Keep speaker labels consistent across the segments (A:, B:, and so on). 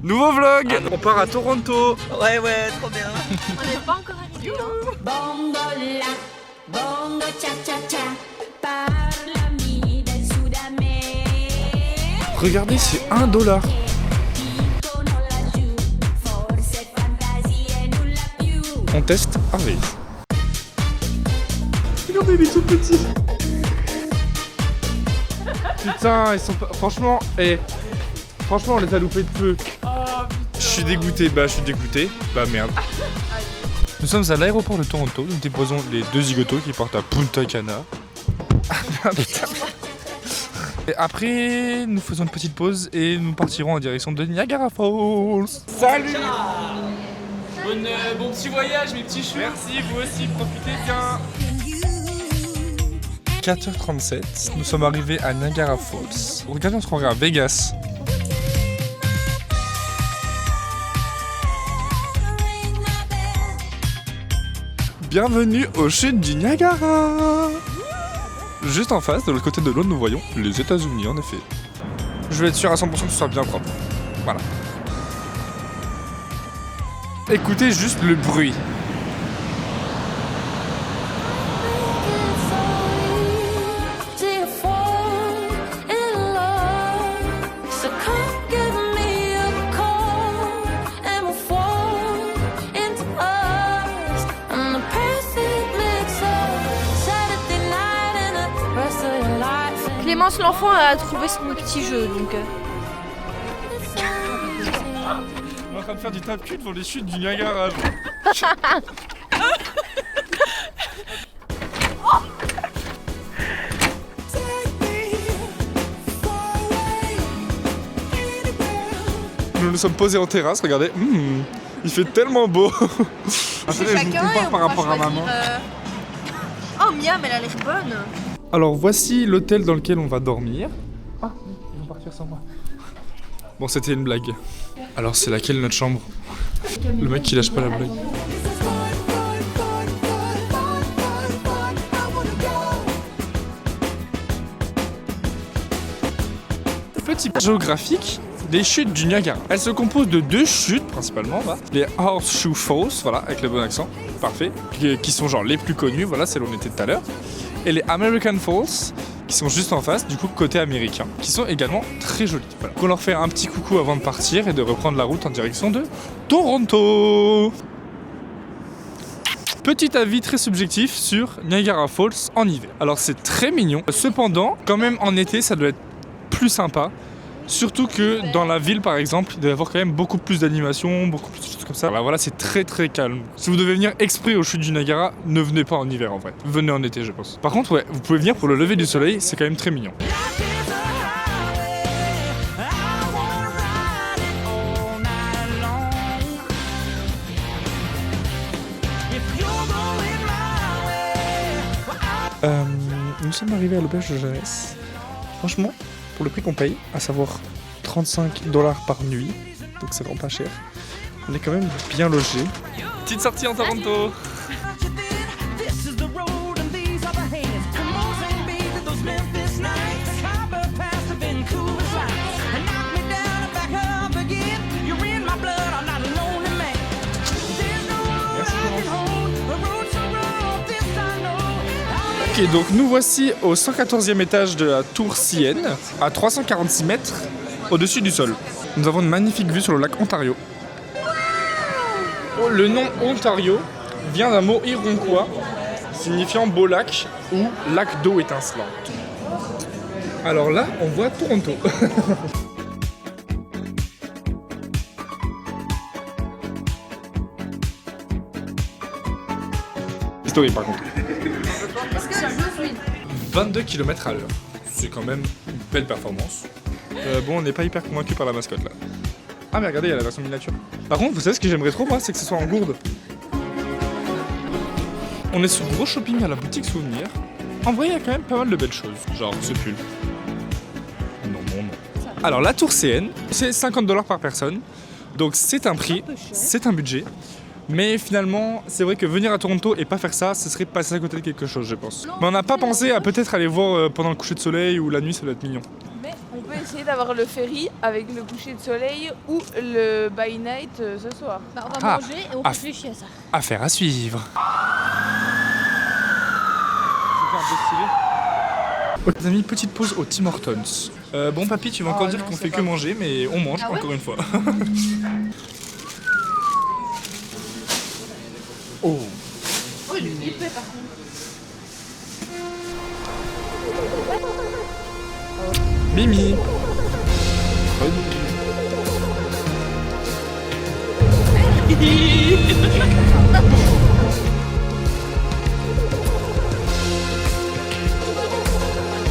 A: Nouveau vlog. On part à Toronto.
B: Ouais, trop bien.
C: On n'est pas encore arrivé, hein.
D: Bongo la, bongo cha cha cha, parlami del Sudamerica.
A: Regardez, c'est $1. On teste Harvey. Regardez, il est tout petit. Putain, ils sont pas... Franchement, franchement, on les a loupés de peu. Je suis dégoûté, je suis dégoûté. Merde. Nous sommes à l'aéroport de Toronto. Nous déposons les 2 zigotos qui partent à Punta Cana. Et après, nous faisons une petite pause et nous partirons en direction de Niagara Falls. Salut!
E: Bon petit voyage, mes petits choux.
A: Merci, vous aussi, profitez bien. 4h37, nous sommes arrivés à Niagara Falls. Regardez, on se croirait à Vegas. Bienvenue aux chutes du Niagara. Juste en face, de l'autre côté de l'eau, nous voyons les États-Unis, en effet. Je vais être sûr à 100% que ce soit bien propre. Voilà. Écoutez juste le bruit.
C: Clémence l'enfant a trouvé son petit jeu, donc...
A: On est en train de faire du tape-cul devant les chutes du Niagara. Nous nous sommes posés en terrasse, regardez. Il fait tellement beau. Attendez, je vous compare par rapport à maman.
C: Oh miam, elle a l'air bonne.
A: Alors voici l'hôtel dans lequel on va dormir. Ah, ils vont partir sans moi. Bon, c'était une blague. Alors c'est laquelle notre chambre? Le mec qui lâche pas la blague. Petit géographique des chutes du Niagara. Elles se composent de 2 chutes principalement, là. Les Horseshoe Falls, voilà, avec le bon accent, parfait, qui sont genre les plus connus, voilà, celles où on était tout à l'heure. Et les American Falls, qui sont juste en face, du coup côté américain, qui sont également très jolies. Voilà. On leur fait un petit coucou avant de partir et de reprendre la route en direction de Toronto. Petit avis très subjectif sur Niagara Falls en hiver. Alors c'est très mignon, cependant, quand même en été ça doit être plus sympa. Surtout que dans la ville par exemple, il doit y avoir quand même beaucoup plus d'animation, beaucoup plus de choses comme ça. Voilà, c'est très très calme. Si vous devez venir exprès aux chutes du Niagara, ne venez pas en hiver en vrai. Venez en été je pense. Par contre ouais, vous pouvez venir pour le lever du soleil, c'est quand même très mignon. Nous sommes arrivés à l'auberge de jeunesse. Franchement, pour le prix qu'on paye, à savoir $35 par nuit, donc c'est vraiment pas cher, on est quand même bien logé. Petite sortie en Toronto. Ok, donc nous voici au 114e étage de la tour CN, à 346 mètres au-dessus du sol. Nous avons une magnifique vue sur le lac Ontario. Oh, le nom Ontario vient d'un mot iroquois signifiant beau lac ou lac d'eau étincelante. Alors là, on voit Toronto. Story par contre. 22 km à l'heure. C'est quand même une belle performance. Bon, on n'est pas hyper convaincu par la mascotte là. Ah mais regardez, il y a la version miniature. Par contre, vous savez ce que j'aimerais trop moi, c'est que ce soit en gourde. On est sur gros shopping à la boutique souvenir. En vrai, il y a quand même pas mal de belles choses. Genre ce pull. Non. Alors la tour CN, c'est $50 par personne. Donc c'est un prix, c'est un budget. Mais finalement, c'est vrai que venir à Toronto et pas faire ça, ce serait passer à côté de quelque chose, je pense. Mais on n'a pas pensé à peut-être aller voir pendant le coucher de soleil ou la nuit, ça doit être mignon.
C: Mais on peut essayer d'avoir le ferry avec le coucher de soleil ou le by night ce soir.
B: Bah, on va
A: Ah.
B: manger et on
A: Ah.
B: réfléchit à ça.
A: Affaire à suivre. Les amis, petite pause au Tim Hortons. Bon papy, tu vas encore dire
C: non,
A: qu'on
C: c'est
A: fait
C: pas
A: que
C: bon.
A: manger, mais on mange
B: Ah ouais
A: encore une fois. Oh.
B: Oh, il est épais par contre.
A: Mimi.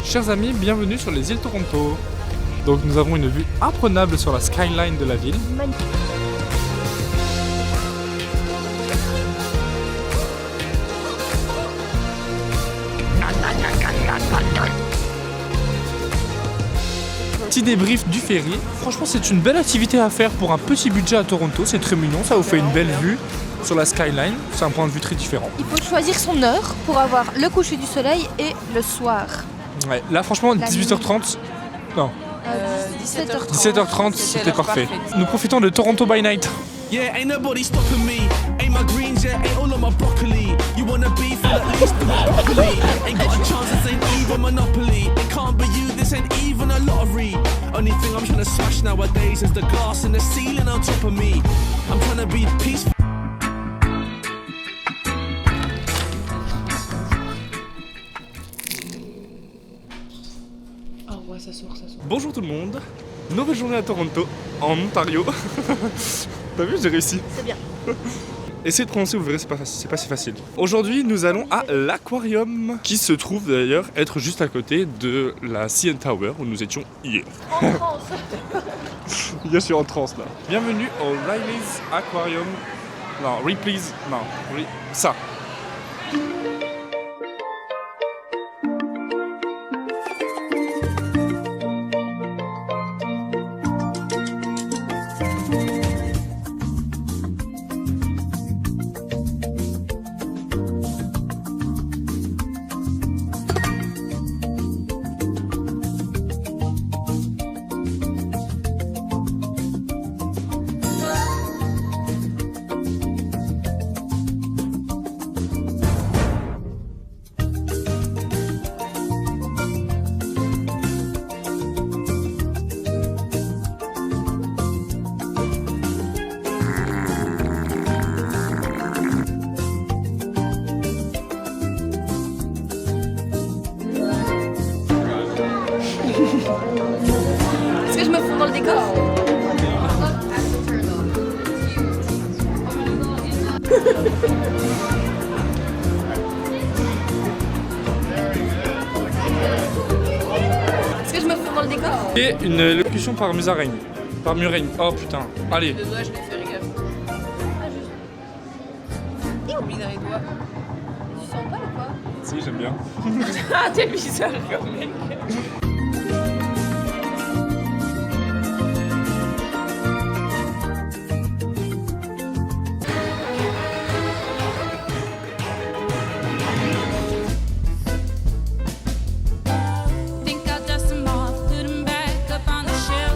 A: Chers amis, bienvenue sur les îles Toronto. Donc nous avons une vue imprenable sur la skyline de la ville. Petit débrief du ferry. Franchement, c'est une belle activité à faire pour un petit budget à Toronto. C'est très mignon, ça vous fait une belle vue sur la skyline. C'est un point de vue très différent.
B: Il faut choisir son heure pour avoir le coucher du soleil et le soir.
A: Ouais, là franchement,
B: La
A: 18h30, non,
B: 17h30.
A: 17h30, c'était parfait. Nous profitons de Toronto by Night.
E: Yeah, ain't nobody stopping me. Ain't my greens yet, ain't all of my broccoli. You wanna beef, well, at least do it properly. Ain't got a chance, this ain't even Monopoly. It can't be you, this ain't even a lottery. Only thing I'm trying to smash nowadays is the glass in the ceiling on top of me. I'm trying to be peaceful.
A: Bonjour tout le monde, nouvelle journée à Toronto, en Ontario. T'as vu, j'ai réussi.
B: C'est bien.
A: Essayez de prononcer, vous verrez, c'est pas si facile. Aujourd'hui, nous allons à l'aquarium, qui se trouve d'ailleurs être juste à côté de la CN Tower où nous étions hier.
B: En France.
A: Je suis en transe là. Bienvenue au Riley's Aquarium. Non, Ripley's. Non, ça.
B: Est-ce que je me fonds dans le décor? Est-ce que je me fonds dans le décor?
A: Et une locution par Musaraigne. Par Muraigne. Oh putain. Allez.
C: Le doigt, je l'ai fait rigueur. Et oublie dans les doigts.
B: Tu sens pas ou quoi?
A: Si, j'aime bien.
C: Ah, t'es bizarre comme mec.
D: Think I'll dust them off, put them back up on the shelf.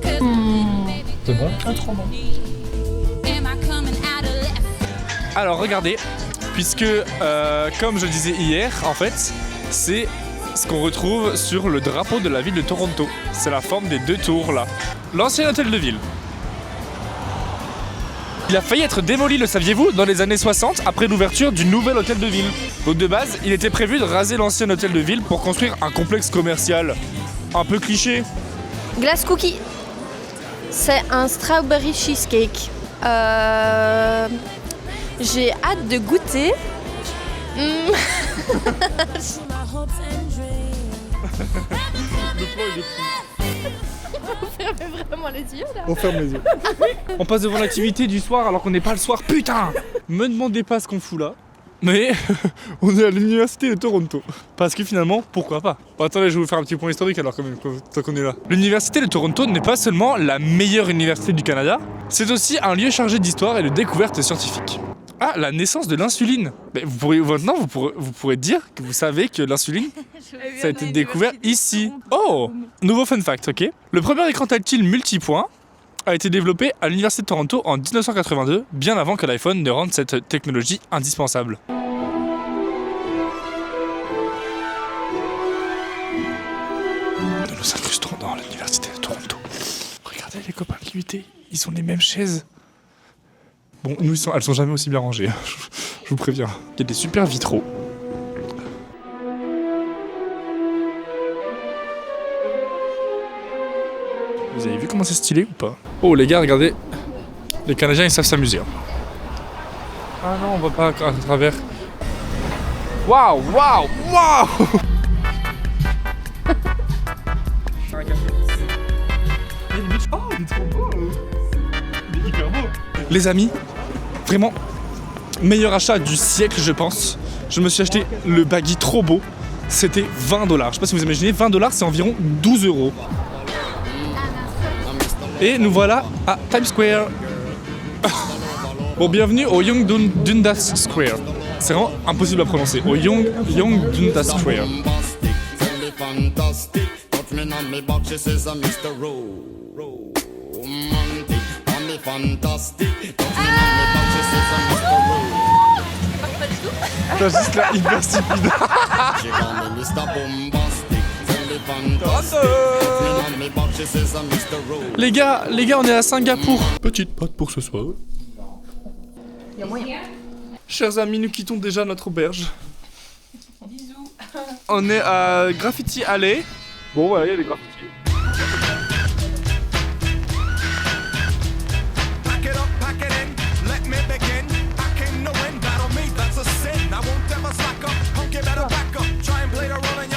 D: 'Cause baby,
A: C'est bon.
B: Trop bon.
D: am I coming out of left?
A: Alors regardez, puisque comme je disais hier, en fait, c'est ce qu'on retrouve sur le drapeau de la ville de Toronto. C'est la forme des deux tours là. L'ancien hôtel de ville. Il a failli être démoli, le saviez-vous, dans les années 60 après l'ouverture du nouvel hôtel de ville. Donc de base, il était prévu de raser l'ancien hôtel de ville pour construire un complexe commercial. Un peu cliché.
B: Glace cookie. C'est un strawberry cheesecake. J'ai hâte de goûter. Fermez vraiment les yeux là.
A: On ferme les yeux. On passe devant l'activité du soir alors qu'on n'est pas le soir. Putain! Me demandez pas ce qu'on fout là. Mais on est à l'université de Toronto. Parce que finalement, pourquoi pas? Bon, attendez, je vais vous faire un petit point historique alors quand même, tant qu'on est là. L'université de Toronto n'est pas seulement la meilleure université du Canada, c'est aussi un lieu chargé d'histoire et de découvertes scientifiques. Ah, la naissance de l'insuline. Mais maintenant, vous pourrez dire que vous savez que l'insuline, ça a été découvert ici. Oh, nouveau fun fact, ok. Le premier écran tactile multipoint a été développé à l'Université de Toronto en 1982, bien avant que l'iPhone ne rende cette technologie indispensable. Nous nous incrustons dans l'Université de Toronto. Regardez les copains de l'UT, ils ont les mêmes chaises. Bon, nous, elles sont jamais aussi bien rangées, je vous préviens. Il y a des super vitraux. Vous avez vu comment c'est stylé ou pas? Oh les gars, regardez. Les Canadiens, ils savent s'amuser. Hein. Ah non, on voit pas à travers. Waouh, waouh, waouh. Oh, il est trop beau. Il est hyper beau. Les amis, vraiment, meilleur achat du siècle, je pense. Je me suis acheté le baggy trop beau. C'était 20 $. Je sais pas si vous imaginez, 20 $, c'est environ 12 €. Et nous voilà à Times Square. Bon, bienvenue au Yonge Dundas Square. C'est vraiment impossible à prononcer. Au Yonge Dundas Square. T'as juste là hyper stupide. Les gars, on est à Singapour. Petite pâte pour ce soir.
B: Y'a moyen.
A: Chers amis, nous quittons déjà notre auberge. Bisous. On est à Graffiti Alley. Bon, voilà, il y a des graffitis.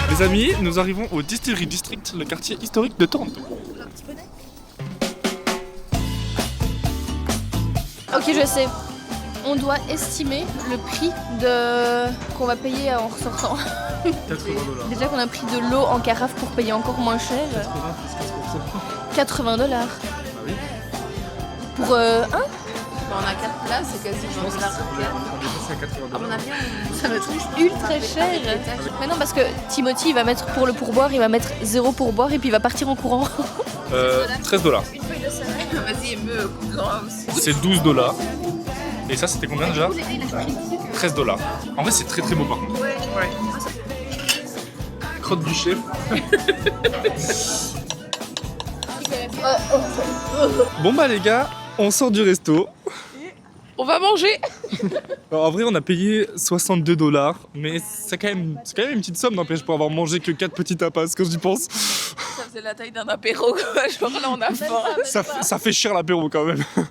A: Les amis, nous arrivons au Distillery District, le quartier historique de Toronto.
B: Ok, je sais. On doit estimer le prix qu'on va payer en ressortant.
A: 80 $.
B: Déjà qu'on a pris de l'eau en carafe pour payer encore moins cher. 80 $.
A: Ah oui.
B: Pour un
C: On a 4 places, c'est quasiment de la À mon avis,
B: ça va être ultra cher. Mais non, parce que Timothy, il va mettre pour le pourboire, il va mettre 0 pourboire et puis il va partir en courant.
A: 13 $.
C: vas-y, me aussi.
A: C'est 12 $. Et ça, c'était combien déjà? 13 $. En vrai, c'est très très beau par contre.
C: Ouais.
A: Crotte du chef. Bon bah les gars, on sort du resto.
C: On va manger.
A: Alors, en vrai, on a payé 62 $, mais c'est quand même une petite somme, n'empêche, pour avoir mangé que 4 petits tapas, quand j'y pense.
C: Ça faisait la taille d'un apéro, quoi. Genre là, on a faim.
A: Ça fait cher l'apéro quand même. Un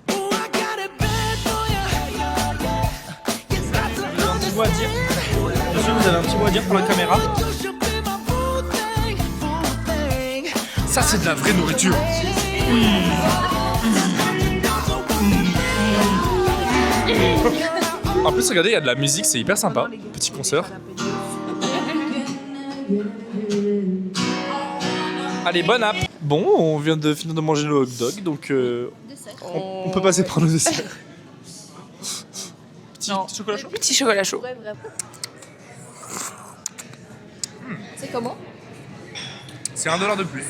A: petit mot à dire. Monsieur, vous avez un petit mot à dire pour la caméra? Ça, c'est de la vraie nourriture. En plus, regardez, il y a de la musique, c'est hyper sympa. Petit concert. Allez, bonne app. Bon, on vient de finir de manger nos hot dogs, donc on peut passer prendre nos desserts. Petit chocolat chaud.
C: Petit chocolat chaud.
B: C'est comment?
A: C'est 1 $ de plus.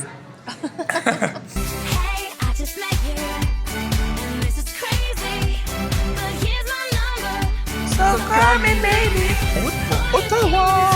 A: Ottawa.